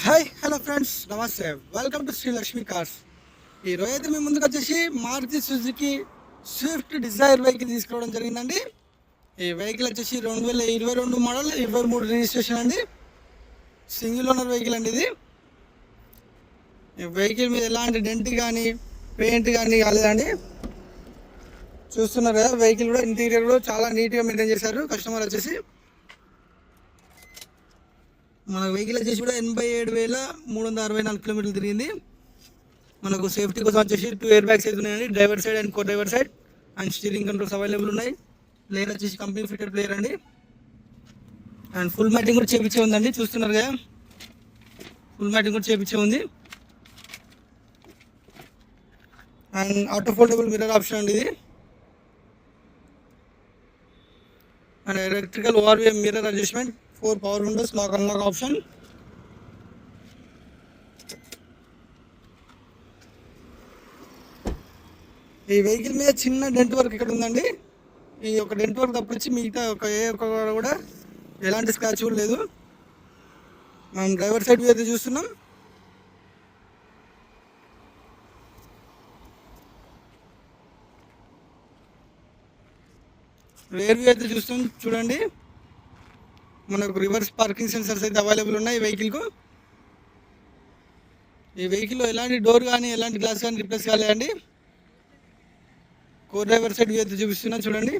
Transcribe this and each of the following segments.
Hi hello friends, నమస్తే. Welcome to Shri Lakshmi cars. ఈరోజు అయితే మేము ముందుకు వచ్చేసి Maruti Suzuki Swift Dzire vehicle తీసుకోవడం జరిగిందండి. ఈ వెహికల్ వచ్చేసి 2022 మోడల్, 23 రిజిస్ట్రేషన్ అండి. సింగిల్ ఓనర్ వెహికల్ అండి ఇది. ఈ వెహికల్ మీద ఎలాంటి డెంట్ కానీ పెయింట్ కానీ కాలేదండి. చూస్తున్నారు కదా, వెహికల్ కూడా ఇంటీరియర్ కూడా చాలా నీట్గా మెయింటైన్ చేశారు కస్టమర్ వచ్చేసి. మన వెహికల్ వచ్చేసి కూడా 87,364 కిలోమీటర్లు తిరిగింది. మనకు సేఫ్టీ కోసం వచ్చేసి 2 ఎయిర్ బ్యాగ్స్ అయితే ఉన్నాయండి, driver side and co driver side. And steering controls available ఉన్నాయి. ప్లేయర్ వచ్చేసి కంపెనీ ఫిటెడ్ ప్లేయర్ అండి. అండ్ ఫుల్ మ్యాటింగ్ కూడా చేపించే ఉందండి, చూస్తున్నారు కదా, ఫుల్ మ్యాటింగ్ కూడా చేపించే ఉంది. And auto foldable mirror option అండి ఇది. And electrical ORVM mirror adjustment, 4 power windows, lock unlock option. ఈ వెహికల్ మీద చిన్న డెంట్ వర్క్ ఇక్కడ ఉందండి. ఈ ఒక డెంట్ వర్క్ తప్పించి మిగతా ఒక్క కూడా ఎలాంటి స్క్రాచ్ కూడా లేదు. మనం డ్రైవర్ సైడ్ వ్యూ అయితే చూస్తున్నాం. రేర్ వ్యూ అయితే చూస్తాం చూడండి. మనకు రివర్స్ పార్కింగ్ సెన్సర్స్ అయితే అవైలబుల్ ఉన్నాయి ఈ వెహికల్కు. ఈ వెహికల్లో ఎలాంటి డోర్ కానీ ఎలాంటి గ్లాస్ కానీ రిప్లేస్ కాలేదండి. కో డ్రైవర్ సైడ్ వ్యూ అయితే చూపిస్తున్నా చూడండి.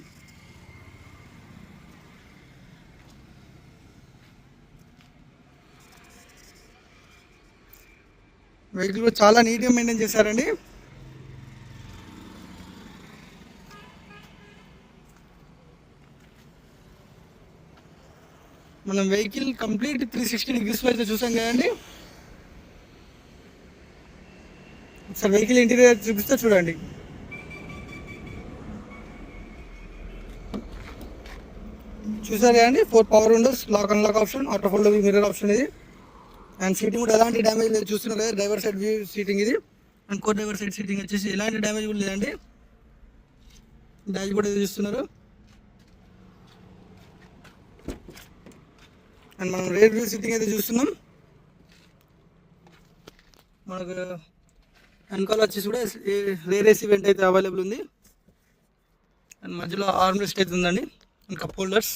వెహికల్ కూడా చాలా నీట్గా మెయింటైన్ చేశారండి. మనం వెహికల్ కంప్లీట్ 360 డిగ్రీస్లో అయితే చూసాం కదండి. ఒకసారి వెహికల్ ఇంటీరియర్ చూపిస్తే చూడండి. చూసారు కదండి, 4 power windows, lock unlock option, auto foldable mirror option ఇది. అండ్ సీటింగ్ కూడా ఎలాంటి డ్యామేజ్ లేదు, చూస్తున్నారు కదా, డ్రైవర్ సైడ్ వ్యూ సీటింగ్ ఇది. And co driver side seating వచ్చేసి ఎలాంటి డ్యామేజ్ కూడా లేదండి. డాష్ కూడా చూస్తున్నారు. అండ్ మనం రేర్ వ్యూ సీటింగ్ అయితే చూస్తున్నాం. మనకు వెనకాల వచ్చేసి కూడా రేర్ ఏసీ వెంట్ అయితే అవైలబుల్ ఉంది. అండ్ మధ్యలో ఆర్మ్ రెస్ట్ అయితే ఉందండి, అండ్ కప్ హోల్డర్స్.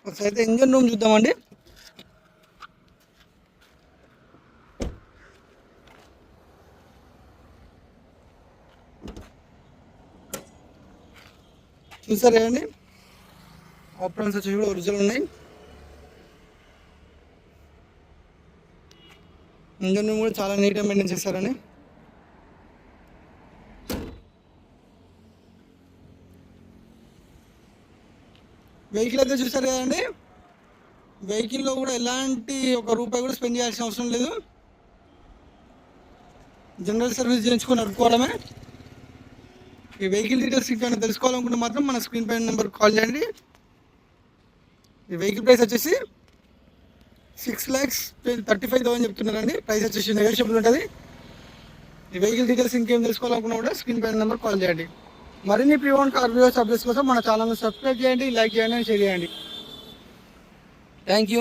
ఒకసారి అయితే ఇంజన్ రూమ్ చూద్దామండి. చూసారు కదండి, ఆప్షన్స్ వచ్చి కూడా ఒరిజినల్ ఉన్నాయి. ఇంజన్ రూమ్ కూడా చాలా నీట్గా మెయింటైన్ చేశారండి. వెహికల్ అయితే చూసారు కదండి, వెహికల్లో కూడా ఎలాంటి ₹1 కూడా స్పెండ్ చేయాల్సిన అవసరం లేదు. జనరల్ సర్వీస్ చేయించుకొని నడుపుకోవడమే. ఈ వెహికల్ డీటెయిల్స్ ఇంకా తెలుసుకోవాలనుకుంటే మాత్రం మన స్క్రీన్ పైన నెంబర్ కాల్ చేయండి. ఈ వెహికల్ ప్రైస్ వచ్చేసి 6,35,000 చెప్తున్నారండి. ప్రైస్ వచ్చేసి నెగోషియబుల్ ఉంటుంది. ఈ వెహికల్ డీటెయిల్స్ ఇంకేం తెలుసుకోవాలనుకున్నా కూడా స్క్రీన్ పైన నెంబర్ కాల్ చేయండి. మరిన్ని pre own car views updates కోసం మన ఛానల్ని సబ్స్క్రైబ్ చేయండి, లైక్ చేయండి, షేర్ చేయండి. Thank you.